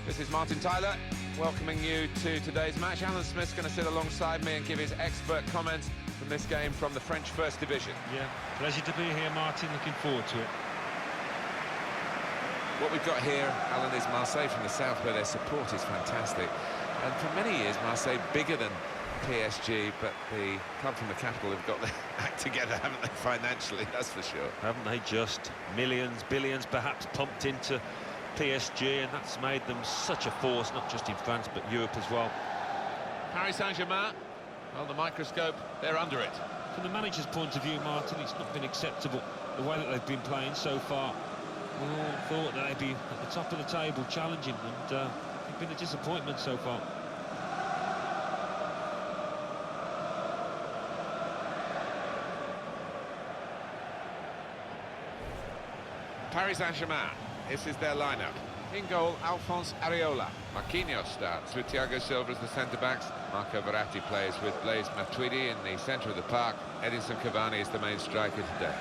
This is Martin Tyler, welcoming you to today's match. Alan Smith's going to sit alongside me and give his expert comments from this game from the French First Division. Yeah, pleasure to be here, Martin. Looking forward to it. What we've got here, Alan, is Marseille from the south, where their support is fantastic. And for many years, Marseille bigger than PSG, but the club from the capital have got their act together, haven't they, financially, that's for sure. Haven't they just? Millions, billions perhaps pumped into PSG, and that's made them such a force, not just in France, but Europe as well. Paris Saint-Germain, well, the microscope, they're under it. From the manager's point of view, Martin, it's not been acceptable, the way that they've been playing so far. We all thought that they'd be at the top of the table challenging, and it's been a disappointment so far. Paris Saint-Germain, this is their lineup. In goal, Alphonse Areola. Marquinhos starts with Thiago Silva as the centre-backs. Marco Verratti plays with Blaise Matuidi in the centre of the park. Edinson Cavani is the main striker today.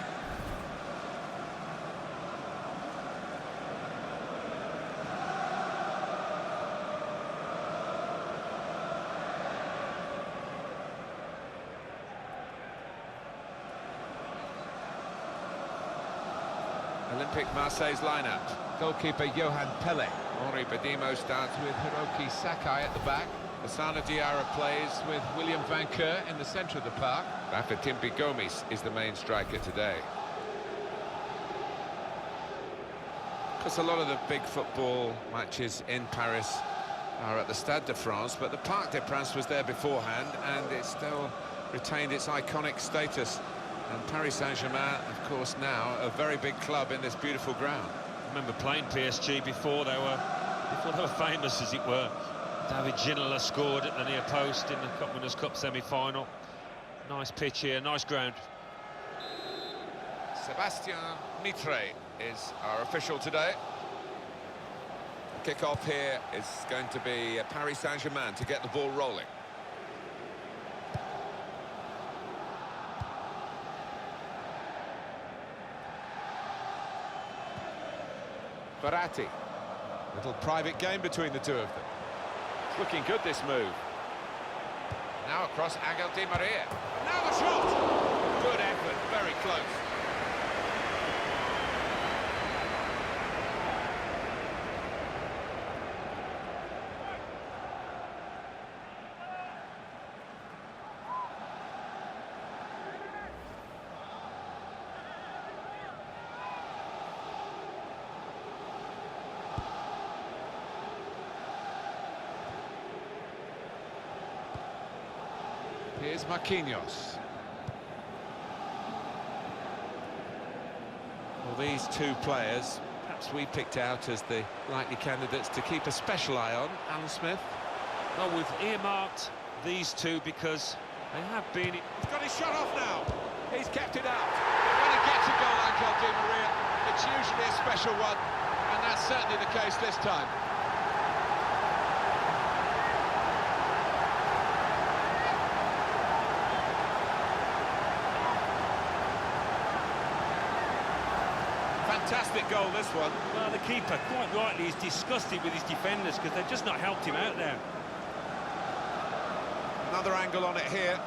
Olympique Marseille's lineup. Goalkeeper Johan Pele. Henri Badimo starts with Hiroki Sakai at the back. Asana Diarra plays with William Vainqueur in the centre of the park. Bafétimbi Gomis is the main striker today. Because a lot of the big football matches in Paris are at the Stade de France, but the Parc des Princes was there beforehand, and it still retained its iconic status. And Paris Saint-Germain, of course, now a very big club in this beautiful ground. I remember playing PSG before they were famous, as it were. David Ginola scored at the near post in the Cup Winners' Cup semi-final. Nice pitch here, nice ground. Sébastien Mitre is our official today. The kick-off here is going to be Paris Saint-Germain to get the ball rolling. Verratti. Little private game between the two of them. It's looking good, this move. Now across Angel Di Maria. Now the shot! Good effort, very close. Here's Marquinhos. Well, these two players, perhaps we picked out as the likely candidates to keep a special eye on. Alan Smith? Well, we've earmarked these two because they have been... He's got his shot off now. He's kept it out. When he gets a goal like Di Maria, it's usually a special one, and that's certainly the case this time. Fantastic goal, this one. Well, the keeper, quite rightly, is disgusted with his defenders because they've just not helped him out there. Another angle on it here.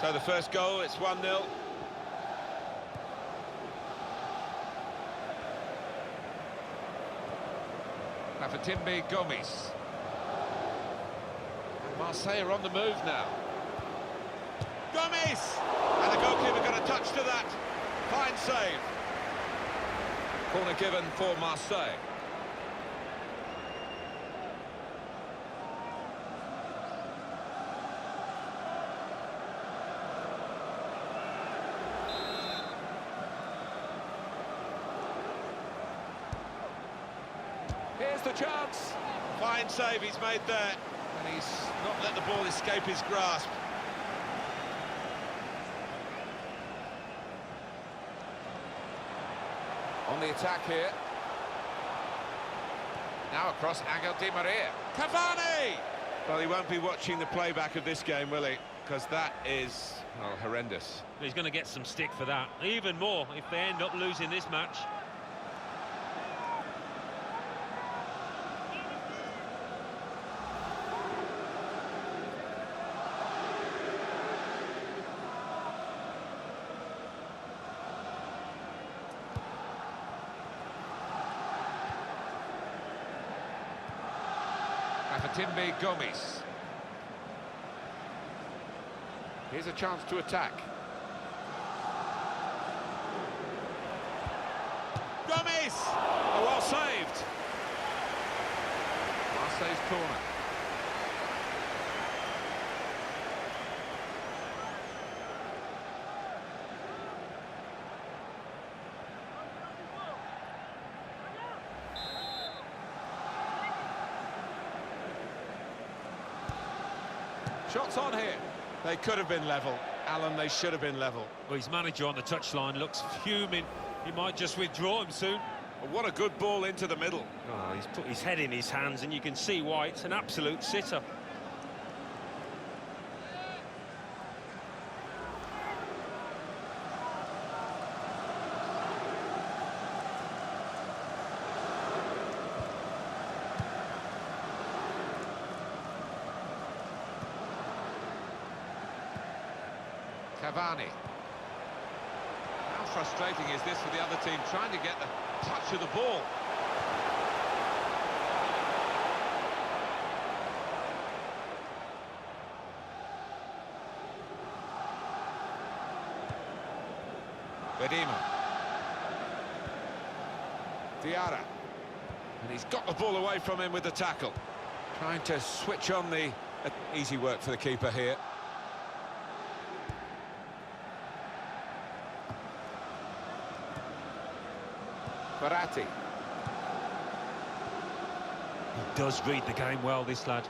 So the first goal, it's 1-0. Bafétimbi Gomis. Marseille are on the move now. Gomis! And the goalkeeper got a touch to that. Fine save. Corner given for Marseille. Here's the chance. Fine save he's made there. And he's not let the ball escape his grasp. On the attack here. Now across Angel Di Maria. Cavani! Well, he won't be watching the playback of this game, will he? Because that is, well, horrendous. He's going to get some stick for that. Even more if they end up losing this match. Timbe Gomes. Here's a chance to attack. Gomes! Oh, well saved. Marseille's corner. Shots on here. They could have been level. Alan, they should have been level. Well, his manager on the touchline looks fuming. He might just withdraw him soon. Well, what a good ball into the middle. Oh, he's put his head in his hands, and you can see why. It's an absolute sitter. Cavani. How frustrating is this for the other team, trying to get the touch of the ball? Bedima. Diarra. And he's got the ball away from him with the tackle. Trying to switch on the... easy work for the keeper here. Verratti. He does read the game well, this lad.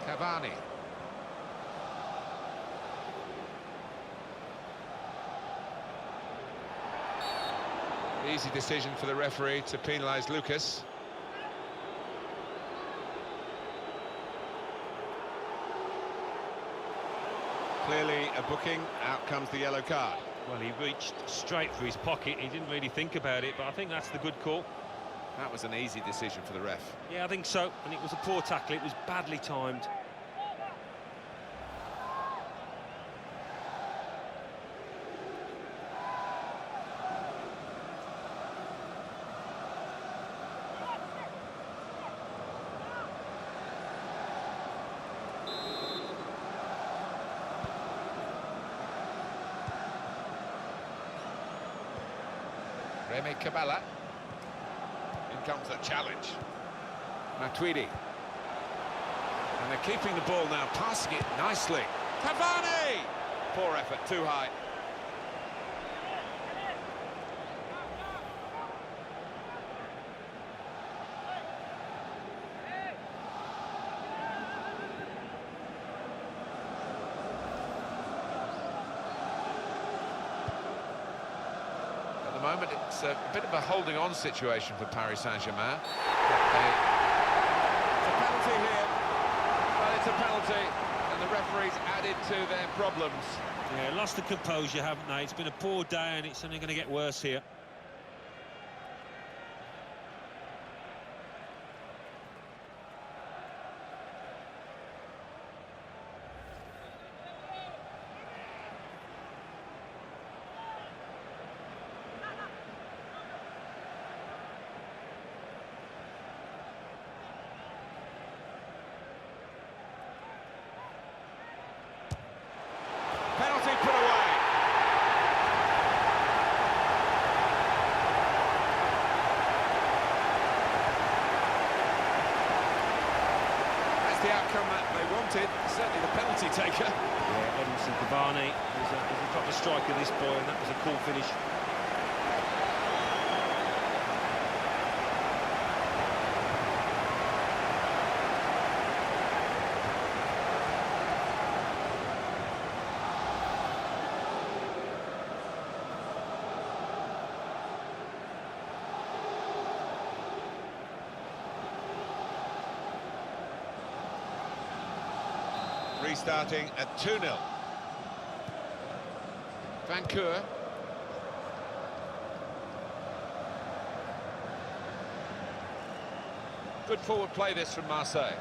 Cavani. Easy decision for the referee to penalise Lucas. Clearly a booking, out comes the yellow card. Well, he reached straight for his pocket. He didn't really think about it, but I think that's the good call. That was an easy decision for the ref. Yeah, I think so. And it was a poor tackle. It was badly timed. Remy Cabella. In comes the challenge. Matuidi. And they're keeping the ball now, passing it nicely. Cavani! Poor effort, too high. Moment, it's a bit of a holding on situation for Paris Saint-Germain. It's a penalty here. Well, it's a penalty, and the referee's added to their problems. Yeah, lost the composure, haven't they? It's been a poor day, and it's only going to get worse here. Penalty put away. That's the outcome that they wanted. Certainly the penalty taker. Yeah, Edinson Cavani is a proper striker, this boy, and that was a cool finish. restarting at 2-0. Van Keur. Good forward play this from Marseille.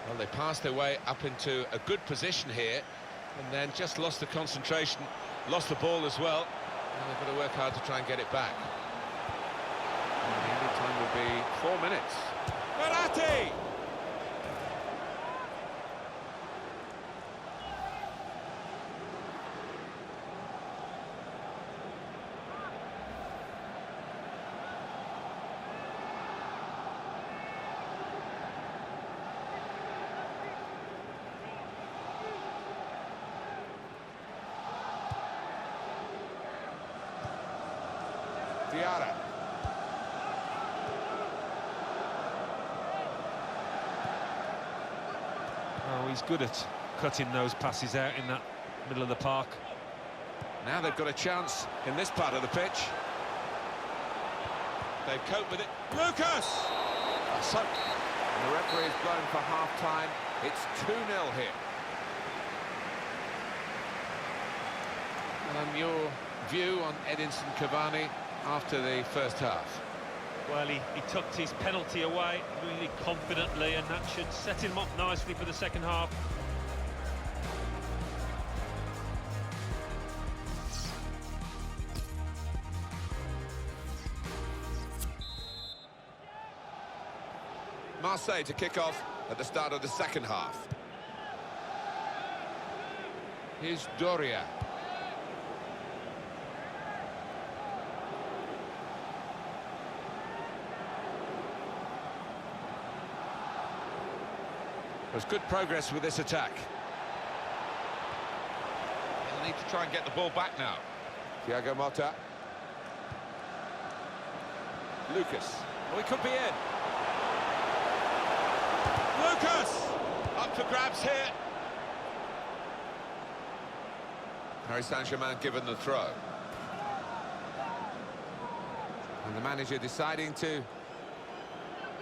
Well, they passed their way up into a good position here, and then just lost the concentration, lost the ball as well, and they've got to work hard to try and get it back. And the added time will be 4 minutes. Verratti! Diarra. Oh, he's good at cutting those passes out in that middle of the park. Now they've got a chance in this part of the pitch. They've coped with it. Lucas! And the referee is blown for half-time. It's 2-0 here. And your view on Edinson Cavani after the first half? Well, he tucked his penalty away really confidently, and that should set him up nicely for the second half. Marseille to kick off at the start of the second half. Here's Doria. There's good progress with this attack. They'll need to try and get the ball back now. Thiago Motta. Lucas. Oh, he could be in. Lucas! Up for grabs here. Paris Saint-Germain given the throw. And the manager deciding to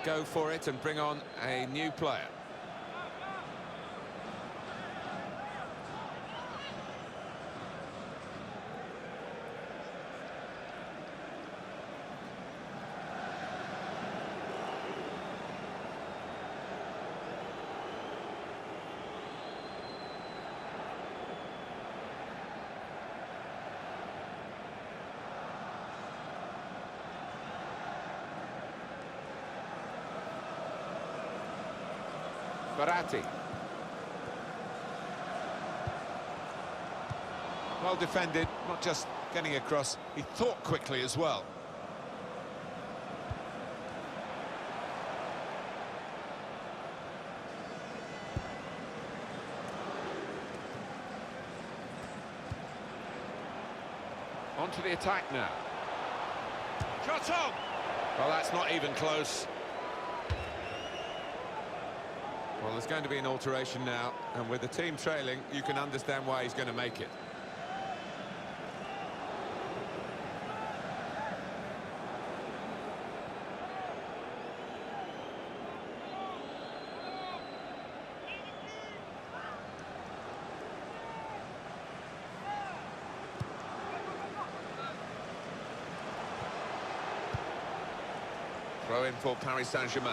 go for it and bring on a new player. Verratti. Well defended, not just getting across, he thought quickly as well. On to the attack now. Shot on! Well, that's not even close. Well, there's going to be an alteration now, and with the team trailing, you can understand why he's going to make it. Throw in for Paris Saint-Germain.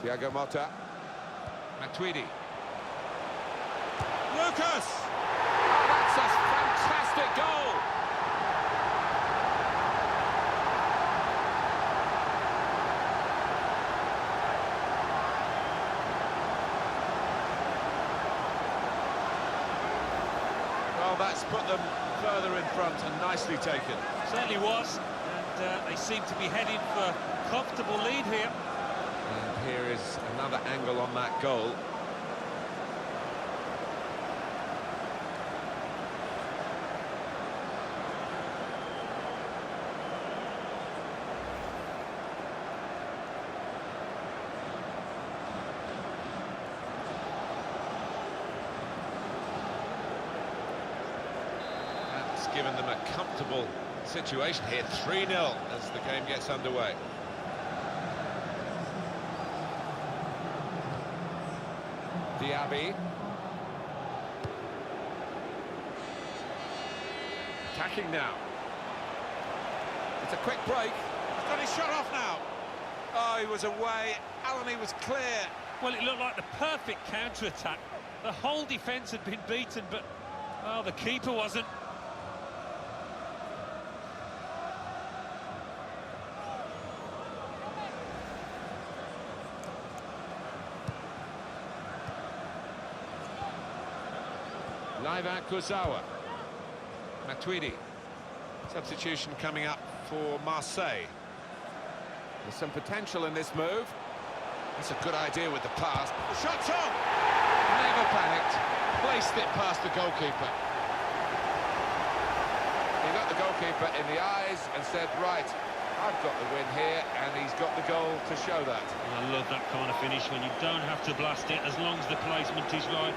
Thiago Motta. Matuidi. Lucas! Oh, that's a fantastic goal! Well, that's put them further in front and nicely taken. Certainly was, and they seem to be heading for a comfortable lead here. And here is another angle on that goal. That's given them a comfortable situation here, 3-0 as the game gets underway. Diaby. Attacking now. It's a quick break. He's got his shot off now. Oh, he was away. Allen, he was clear. Well, it looked like the perfect counter-attack. The whole defence had been beaten, but, well, the keeper wasn't. Live out Kurzawa. Matuidi. Substitution coming up for Marseille. There's some potential in this move. That's a good idea with the pass. The shot's on! Never panicked. Placed it past the goalkeeper. He looked the goalkeeper in the eyes and said, right, I've got the win here, and he's got the goal to show that. I love that kind of finish when you don't have to blast it as long as the placement is right.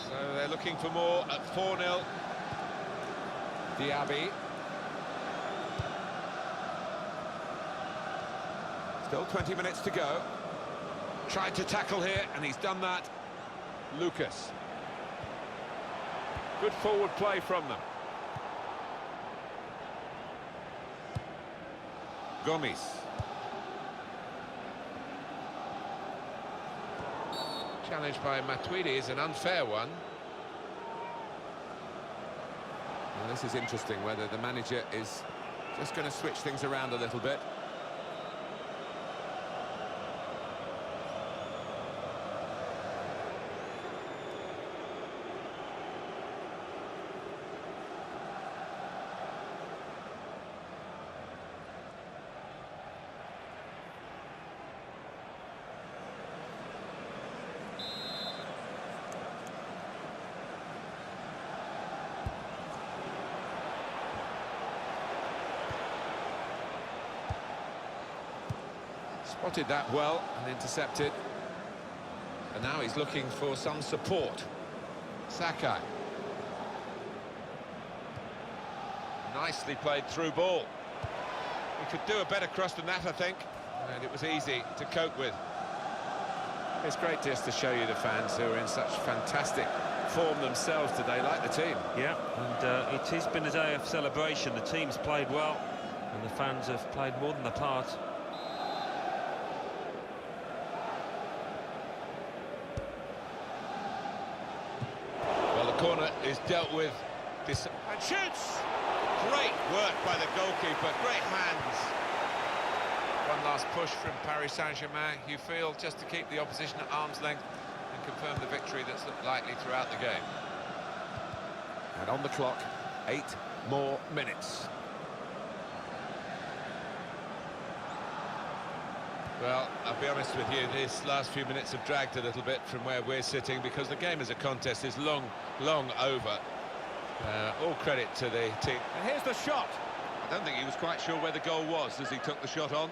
So they're looking for more at 4-0. Diaby. Still 20 minutes to go. Tried to tackle here, and he's done that. Lucas. Good forward play from them. Gomes. Challenge by Matuidi is an unfair one. Well, this is interesting, whether the manager is just going to switch things around a little bit. Spotted that well and intercepted. And now he's looking for some support. Sakai. Nicely played through ball. He could do a better cross than that, I think. And it was easy to cope with. It's great just to show you the fans who are in such fantastic form themselves today, like the team. Yeah, and it has been a day of celebration. The team's played well, and the fans have played more than the part. Corner is dealt with this and shoots. Great work by the goalkeeper, great hands. One last push from Paris Saint-Germain, you feel, just to keep the opposition at arm's length and confirm the victory that's looked likely throughout the game. And on the clock, 8 more minutes. Well, I'll be honest with you, these last few minutes have dragged a little bit from where we're sitting because the game as a contest is long over. All credit to the team. And here's the shot. I don't think he was quite sure where the goal was as he took the shot on.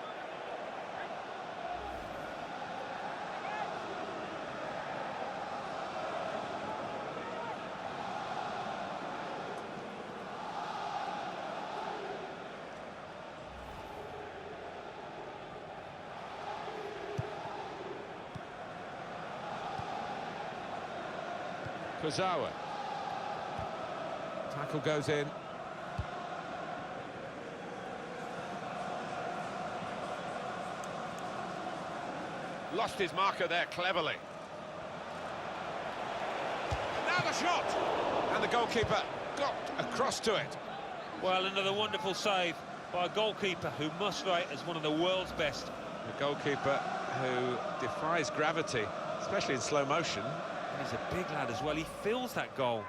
Kurzawa. Tackle goes in. Lost his marker there cleverly. Now the shot! And the goalkeeper got across to it. Well, another wonderful save by a goalkeeper who must rate as one of the world's best. A goalkeeper who defies gravity, especially in slow motion. And he's a big lad as well, he feels that goal.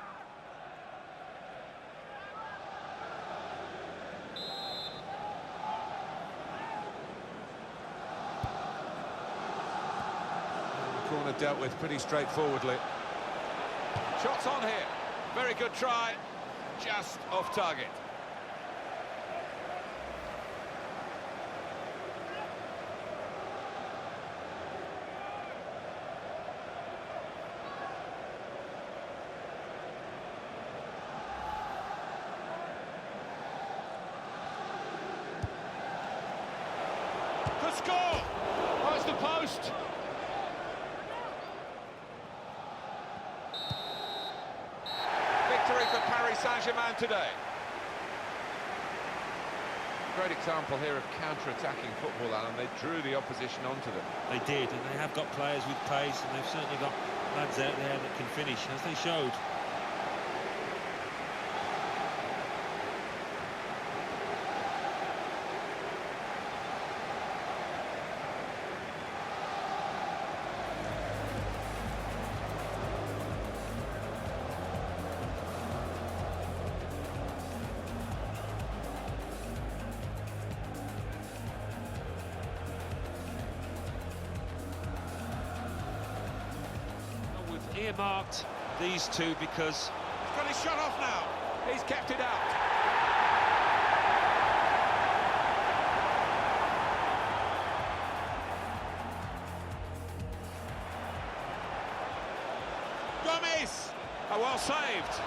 The corner dealt with pretty straightforwardly. Shots on here. Very good try, just off target. Could score! Oh, it's the post! Victory for Paris Saint-Germain today. Great example here of counter-attacking football, Alan. They drew the opposition onto them. They did, and they have got players with pace, and they've certainly got lads out there that can finish, as they showed. Earmarked these two because He's got his shot off now. He's kept it out. Gomez! Oh, well saved.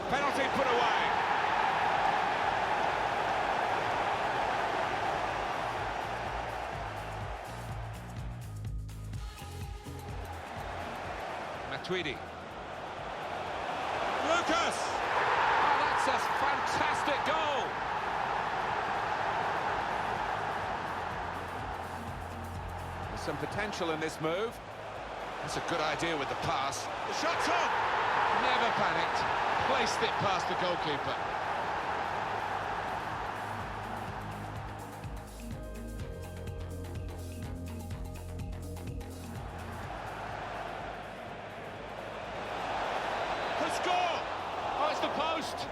Penalty put away. Matuidi. Lucas! Oh, that's a fantastic goal. There's some potential in this move. That's a good idea with the pass. The shot's on! Never panicked. Placed it past the goalkeeper. Could score! Oh, it's the post!